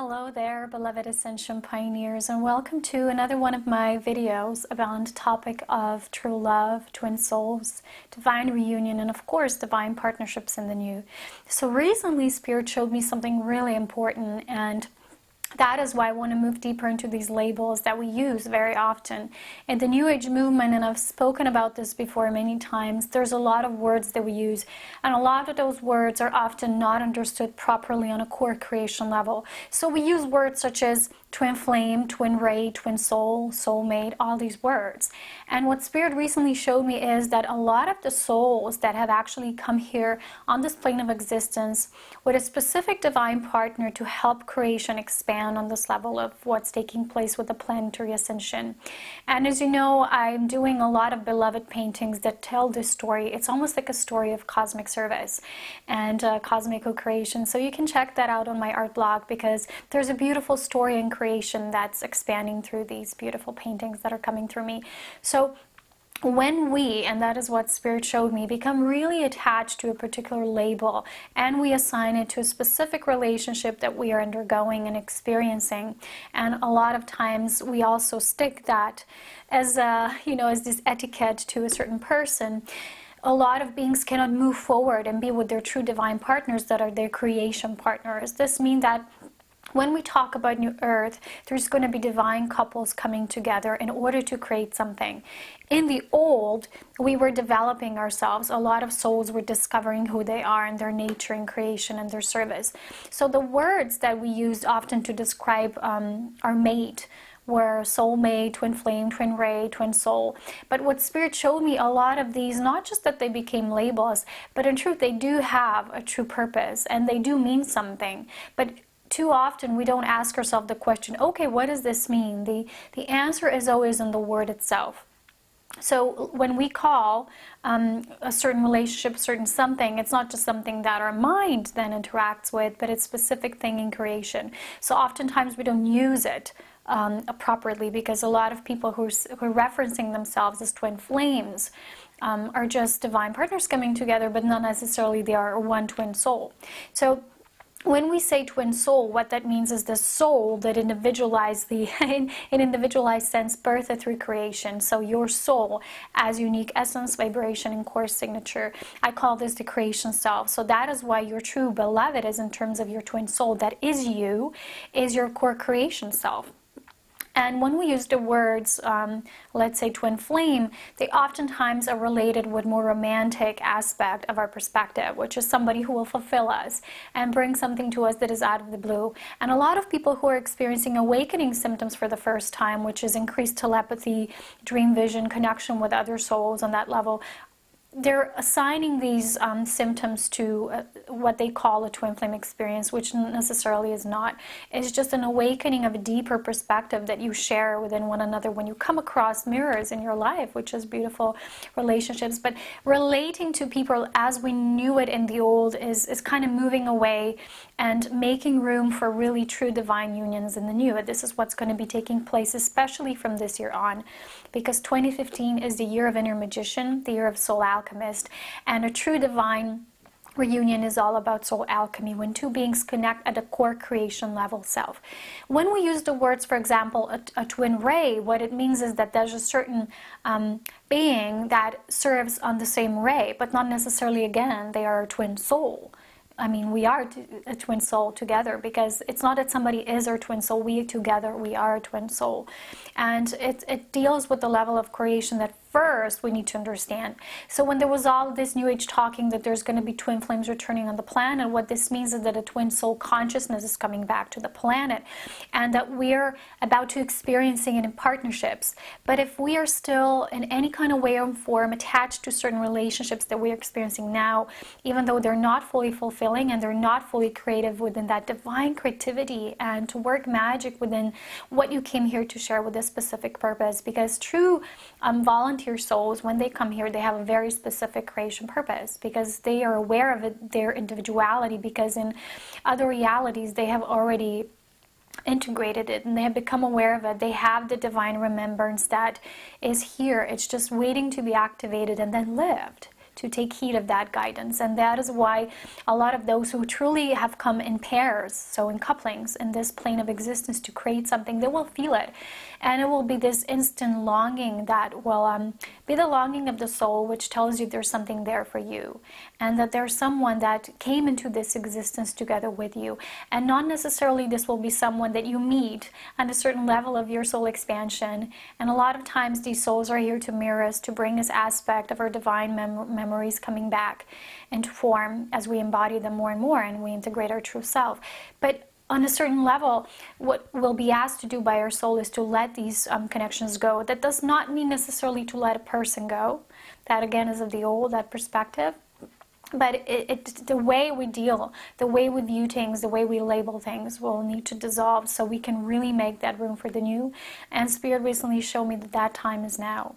Hello there, beloved Ascension pioneers, and welcome to another one of my videos about the topic of true love, twin souls, divine reunion, and of course, divine partnerships in the new. So recently, Spirit showed me something really important, and that is why I want to move deeper into these labels that we use very often. In the New Age movement, and I've spoken about this before many times, there's a lot of words that we use, and a lot of those words are often not understood properly on a core creation level. So we use words such as twin flame, twin ray, twin soul, soulmate, all these words. And what Spirit recently showed me is that a lot of the souls that have actually come here on this plane of existence with a specific divine partner to help creation expand on this level of what's taking place with the planetary ascension. And as you know, I'm doing a lot of beloved paintings that tell this story. It's almost like a story of cosmic service and cosmic co-creation. So you can check that out on my art blog, because there's a beautiful story in creation that's expanding through these beautiful paintings that are coming through me. So when we, and that is what Spirit showed me, become really attached to a particular label and we assign it to a specific relationship that we are undergoing and experiencing, and a lot of times we also stick that as as this etiquette to a certain person, a lot of beings cannot move forward and be with their true divine partners that are their creation partners. This means that when we talk about New Earth, there's going to be divine couples coming together in order to create something. In the old, we were developing ourselves. A lot of souls were discovering who they are and their nature in creation and their service. So the words that we used often to describe our mate were soulmate, twin flame, twin ray, twin soul. But what Spirit showed me, a lot of these, not just that they became labels, but in truth, they do have a true purpose and they do mean something. But too often we don't ask ourselves the question, okay, what does this mean? The answer is always in the word itself. So when we call a certain relationship, certain something, it's not just something that our mind then interacts with, but it's a specific thing in creation. So oftentimes we don't use it properly, because a lot of people who are referencing themselves as twin flames are just divine partners coming together, but not necessarily they are one twin soul. So when we say twin soul, what that means is the soul that individualized in individualized sense, birthed through creation. So your soul as unique essence, vibration, and core signature. I call this the creation self. So that is why your true beloved is, in terms of your twin soul, that is you, is your core creation self. And when we use the words, let's say twin flame, they oftentimes are related with more romantic aspect of our perspective, which is somebody who will fulfill us and bring something to us that is out of the blue. And a lot of people who are experiencing awakening symptoms for the first time, which is increased telepathy, dream vision, connection with other souls on that level, they're assigning these symptoms to what they call a twin flame experience, which necessarily is not. It's just an awakening of a deeper perspective that you share within one another when you come across mirrors in your life, which is beautiful relationships. But relating to people as we knew it in the old is kind of moving away and making room for really true divine unions in the new. And this is what's going to be taking place, especially from this year on, because 2015 is the year of inner magician, the year of soul alchemist, and a true divine reunion is all about soul alchemy, when two beings connect at a core creation level self. When we use the words, for example, a twin ray, what it means is that there's a certain being that serves on the same ray, but not necessarily, again, they are a twin soul. I mean, we are a twin soul together, because it's not that somebody is our twin soul. We together, we are a twin soul. And it deals with the level of creation that first we need to understand. So when there was all this New Age talking that there's going to be twin flames returning on the planet, what this means is that a twin soul consciousness is coming back to the planet, and that we're about to experiencing it in partnerships. But if we are still in any kind of way or form attached to certain relationships that we're experiencing now, even though they're not fully fulfilling and they're not fully creative within that divine creativity and to work magic within what you came here to share with a specific purpose, because true volunteer souls, when they come here, they have a very specific creation purpose, because they are aware of it, their individuality, because in other realities they have already integrated it and they have become aware of it. They have the divine remembrance that is here. It's just waiting to be activated and then lived. to take heed of that guidance. And that is why a lot of those who truly have come in pairs, so in couplings, in this plane of existence to create something, they will feel it. And it will be this instant longing that will be the longing of the soul, which tells you there's something there for you, and that there's someone that came into this existence together with you. And not necessarily this will be someone that you meet at a certain level of your soul expansion. And a lot of times these souls are here to mirror us, to bring this aspect of our divine memories coming back into form as we embody them more and more and we integrate our true self. But on a certain level, what we'll be asked to do by our soul is to let these connections go. That does not mean necessarily to let a person go. That again is of the old, that perspective. But the way we deal, the way we view things, the way we label things will need to dissolve so we can really make that room for the new. And Spirit recently showed me that that time is now.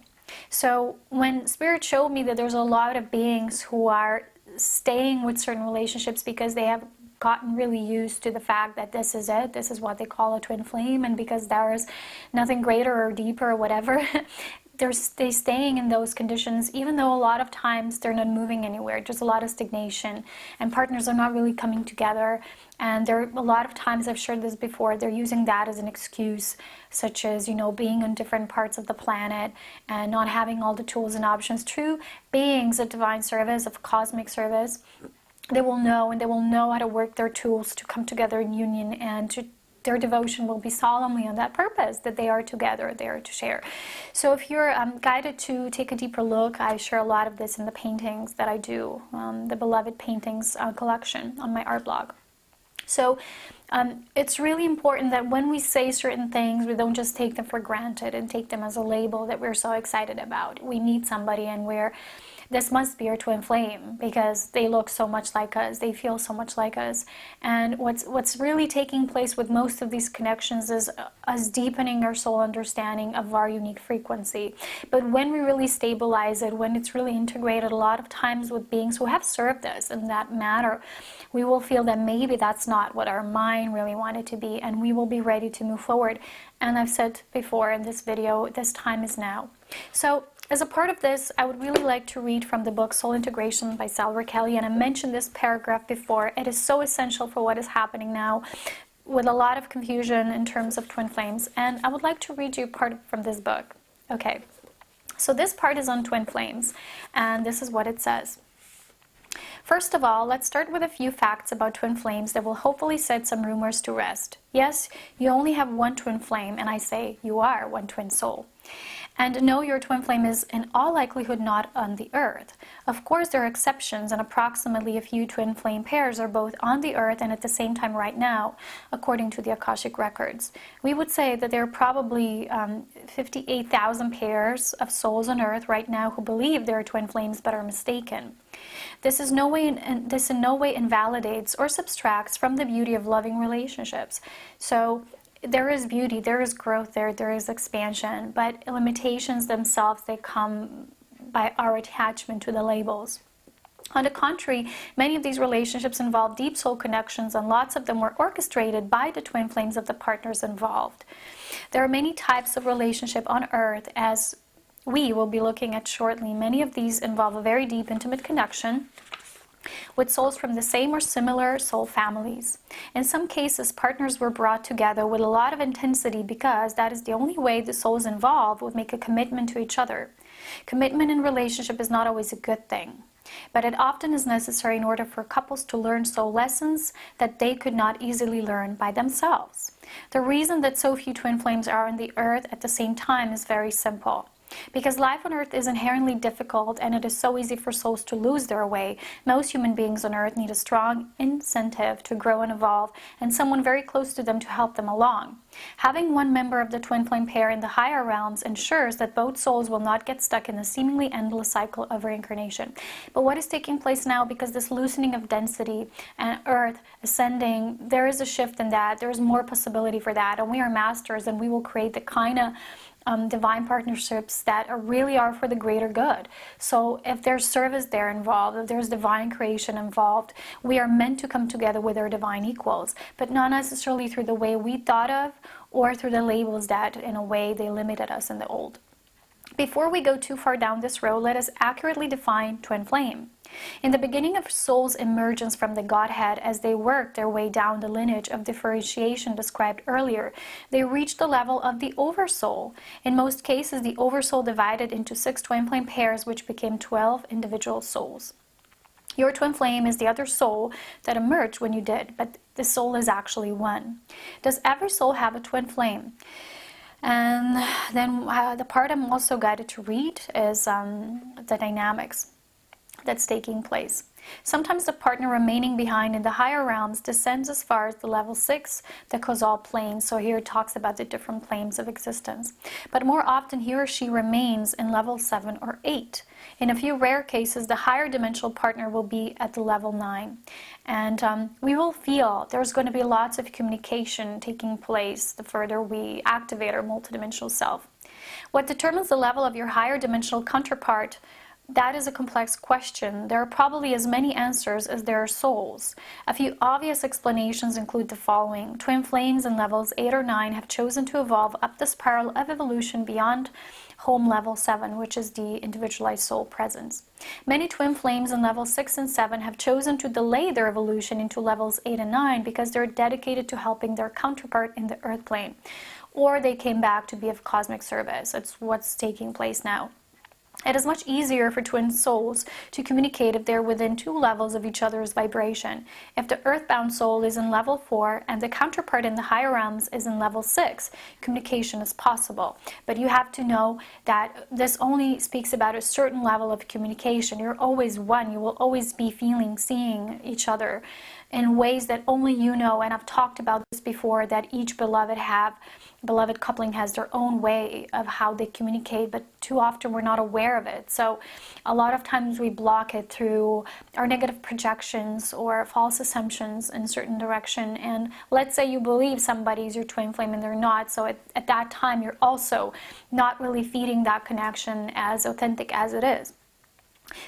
So when Spirit showed me that there's a lot of beings who are staying with certain relationships because they have gotten really used to the fact that this is it, this is what they call a twin flame, and because there is nothing greater or deeper or whatever, they're staying in those conditions, even though a lot of times they're not moving anywhere. There's a lot of stagnation, and partners are not really coming together. And there a lot of times, I've shared this before, they're using that as an excuse, such as, you know, being on different parts of the planet and not having all the tools and options. True beings of divine service, of cosmic service, they will know, and they will know how to work their tools to come together in union, and their devotion will be solemnly on that purpose, that they are together, they are to share. So if you're guided to take a deeper look, I share a lot of this in the paintings that I do, the Beloved Paintings collection on my art blog. So it's really important that when we say certain things, we don't just take them for granted and take them as a label that we're so excited about. We need somebody, and this must be our twin flame because they look so much like us, they feel so much like us. And what's really taking place with most of these connections is us deepening our soul understanding of our unique frequency. But when we really stabilize it, when it's really integrated, a lot of times with beings who have served us in that matter, we will feel that maybe that's not what our mind really wanted to be, and we will be ready to move forward. And I've said before in this video, this time is now. So as a part of this, I would really like to read from the book Soul Integration by Salvador Kelly, and I mentioned this paragraph before. It is so essential for what is happening now with a lot of confusion in terms of twin flames, and I would like to read you part from this book. Okay, so this part is on twin flames, and this is what it says. First of all, let's start with a few facts about twin flames that will hopefully set some rumors to rest. Yes, you only have one twin flame, and I say you are one twin soul. And no, your twin flame is in all likelihood not on the earth. Of course, there are exceptions, and approximately a few twin flame pairs are both on the earth and at the same time right now, according to the Akashic records. We would say that there are probably 58,000 pairs of souls on earth right now who believe they are twin flames but are mistaken. This in no way invalidates or subtracts from the beauty of loving relationships. So there is beauty, there is growth there is expansion, but limitations themselves, they come by our attachment to the labels. On the contrary, many of these relationships involve deep soul connections, and lots of them were orchestrated by the twin flames of the partners involved. There are many types of relationship on earth, as we will be looking at shortly. Many of these involve a very deep, intimate connection with souls from the same or similar soul families. In some cases, partners were brought together with a lot of intensity because that is the only way the souls involved would make a commitment to each other. Commitment in relationship is not always a good thing, but it often is necessary in order for couples to learn soul lessons that they could not easily learn by themselves. The reason that so few twin flames are on the earth at the same time is very simple. Because life on earth is inherently difficult, and it is so easy for souls to lose their way. Most human beings on earth need a strong incentive to grow and evolve, and someone very close to them to help them along. Having one member of the twin flame pair in the higher realms ensures that both souls will not get stuck in the seemingly endless cycle of reincarnation. But what is taking place now, because this loosening of density and earth ascending, there is a shift in that. There is more possibility for that, and we are masters, and we will create the kind of divine partnerships that really are for the greater good. So if there's service there involved, if there's divine creation involved, we are meant to come together with our divine equals, but not necessarily through the way we thought of or through the labels that in a way they limited us in the old. Before we go too far down this road, let us accurately define twin flame. In the beginning of soul's emergence from the Godhead, as they worked their way down the lineage of differentiation described earlier, they reached the level of the oversoul. In most cases, the oversoul divided into 6 twin flame pairs, which became 12 individual souls. Your twin flame is the other soul that emerged when you did, but the soul is actually one. Does every soul have a twin flame? And then the part I'm also guided to read is the dynamics that's taking place. Sometimes the partner remaining behind in the higher realms descends as far as the level 6, the causal plane. So here it talks about the different planes of existence. But more often he or she remains in level 7 or 8. In a few rare cases, the higher dimensional partner will be at the level 9. And we will feel there's going to be lots of communication taking place the further we activate our multidimensional self. What determines the level of your higher dimensional counterpart? That is a complex question. There are probably as many answers as there are souls. A few obvious explanations include the following. Twin flames in levels 8 or 9 have chosen to evolve up the spiral of evolution beyond home level 7, which is the individualized soul presence. Many twin flames in levels 6 and 7 have chosen to delay their evolution into levels 8 and 9 because they're dedicated to helping their counterpart in the earth plane. Or they came back to be of cosmic service. It's what's taking place now. It is much easier for twin souls to communicate if they're within 2 levels of each other's vibration. If the earthbound soul is in level 4 and the counterpart in the higher realms is in level 6, communication is possible. But you have to know that this only speaks about a certain level of communication. You're always one. You will always be feeling, seeing each other in ways that only you know. And I've talked about this before, that each beloved coupling has their own way of how they communicate, but too often we're not aware of it. So a lot of times we block it through our negative projections or false assumptions in certain direction. And let's say you believe somebody's your twin flame and they're not, so at that time you're also not really feeding that connection as authentic as it is.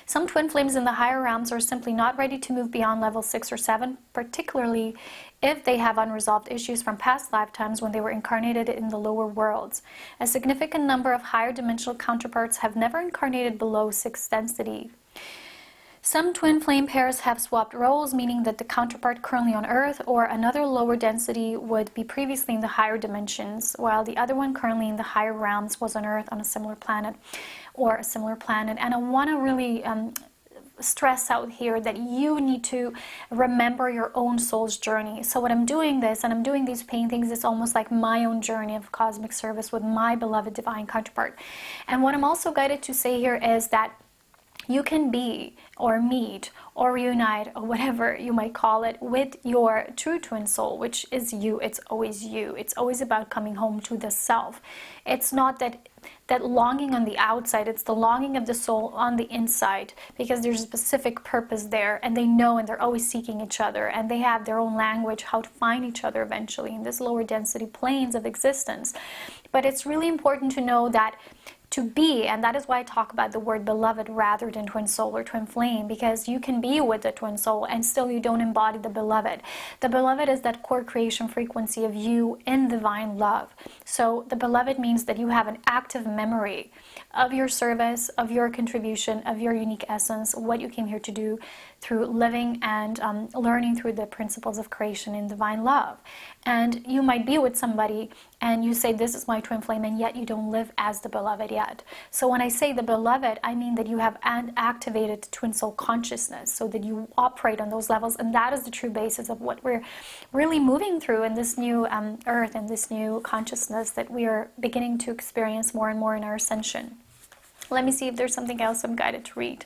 Some twin flames in the higher realms are simply not ready to move beyond level 6 or 7, particularly if they have unresolved issues from past lifetimes when they were incarnated in the lower worlds. A significant number of higher dimensional counterparts have never incarnated below 6 density. Some twin flame pairs have swapped roles, meaning that the counterpart currently on Earth or another lower density would be previously in the higher dimensions, while the other one currently in the higher realms was on Earth on a similar planet or a similar planet. And I want to really stress out here that you need to remember your own soul's journey. So when I'm doing this and I'm doing these paintings, it's almost like my own journey of cosmic service with my beloved divine counterpart. And what I'm also guided to say here is that you can be or meet or reunite or whatever you might call it with your true twin soul, which is you. It's always you. It's always about coming home to the self. It's not that longing on the outside, it's the longing of the soul on the inside, because there's a specific purpose there, and they know, and they're always seeking each other, and they have their own language how to find each other eventually in this lower density planes of existence. But it's really important to know that to be, and that is why I talk about the word beloved rather than twin soul or twin flame, because you can be with the twin soul and still you don't embody the beloved. The beloved is that core creation frequency of you in divine love. So the beloved means that you have an active memory of your service, of your contribution, of your unique essence, what you came here to do through living and learning through the principles of creation in divine love. And you might be with somebody and you say, this is my twin flame, and yet you don't live as the beloved yet. So when I say the beloved, I mean that you have activated twin soul consciousness so that you operate on those levels, and that is the true basis of what we're really moving through in this new earth and this new consciousness that we are beginning to experience more and more in our ascension. Let me see if there's something else I'm guided to read.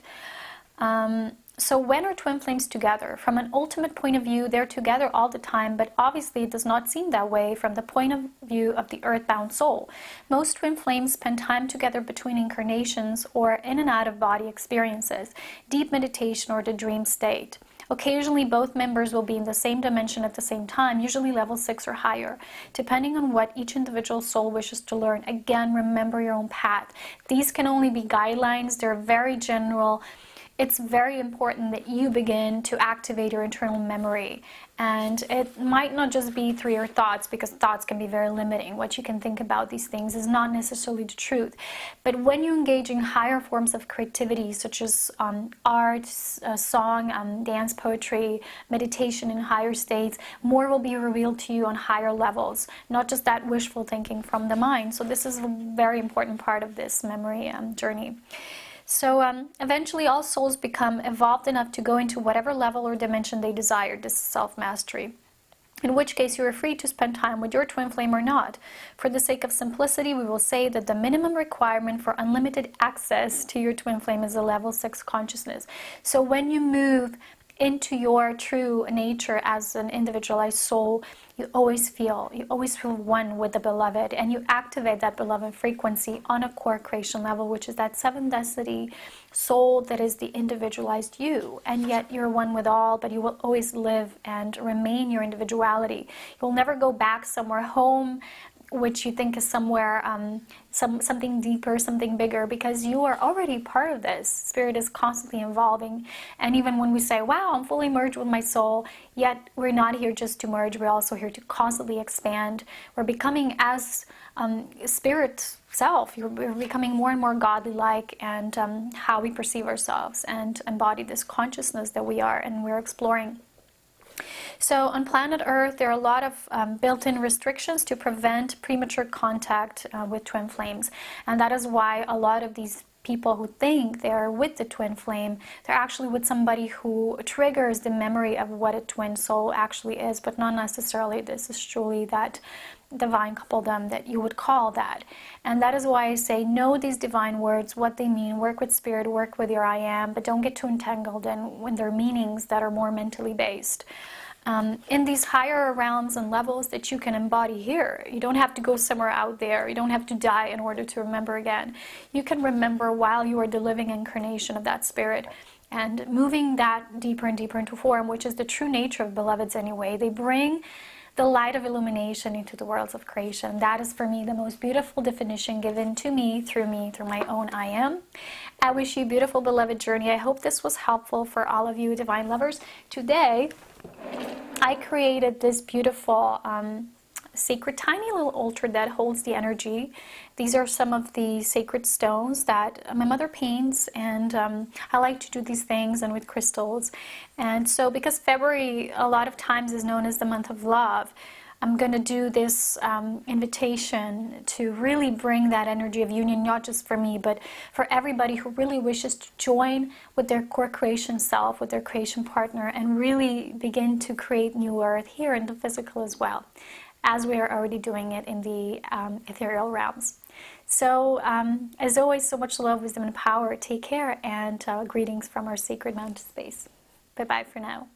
So when are twin flames together? From an ultimate point of view, they're together all the time, but obviously it does not seem that way from the point of view of the earthbound soul. Most twin flames spend time together between incarnations or in and out of body experiences, deep meditation or the dream state. Occasionally, both members will be in the same dimension at the same time, usually level 6 or higher, depending on what each individual soul wishes to learn. Again, remember your own path. These can only be guidelines. They're very general. it's very important that you begin to activate your internal memory. And it might not just be through your thoughts, because thoughts can be very limiting. What you can think about these things is not necessarily the truth. But when you engage in higher forms of creativity, such as art, song, dance, poetry, meditation in higher states, more will be revealed to you on higher levels, not just that wishful thinking from the mind. So this is a very important part of this memory journey. So eventually all souls become evolved enough to go into whatever level or dimension they desire. This is self-mastery. In which case you are free to spend time with your twin flame or not. For the sake of simplicity, we will say that the minimum requirement for unlimited access to your twin flame is a level 6 consciousness. So when you move into your true nature as an individualized soul, you always feel one with the beloved, and you activate that beloved frequency on a core creation level, which is that 7th density soul that is the individualized you. And yet you're one with all, but you will always live and remain your individuality. You'll never go back somewhere home which you think is somewhere, something deeper, something bigger, because you are already part of this. Spirit is constantly evolving. And even when we say, wow, I'm fully merged with my soul, yet we're not here just to merge, we're also here to constantly expand. We're becoming as spirit self. We're becoming more and more godly-like, and how we perceive ourselves and embody this consciousness that we are, and we're exploring. So on planet Earth, there are a lot of built-in restrictions to prevent premature contact with twin flames. And that is why a lot of these people who think they're with the twin flame, they're actually with somebody who triggers the memory of what a twin soul actually is, but not necessarily this is truly that divine coupledom that you would call that. And that is why I say know these divine words, what they mean, work with spirit, work with your I am, but don't get too entangled in when they're meanings that are more mentally based. In these higher realms and levels that you can embody here, you don't have to go somewhere out there, you don't have to die in order to remember again. You can remember while you are the living incarnation of that spirit, and moving that deeper and deeper into form, which is the true nature of beloveds anyway. They bring the light of illumination into the worlds of creation. That is for me the most beautiful definition given to me through my own I am. I wish you a beautiful beloved journey. I hope this was helpful for all of you divine lovers. Today I created this beautiful sacred tiny little altar that holds the energy. These are some of the sacred stones that my mother paints, and I like to do these things and with crystals. And so because February a lot of times is known as the month of love, I'm going to do this invitation to really bring that energy of union, not just for me, but for everybody who really wishes to join with their core creation self, with their creation partner, and really begin to create new earth here in the physical as well, as we are already doing it in the ethereal realms. So, as always, so much love, wisdom, and power. Take care, and greetings from our sacred mountain space. Bye-bye for now.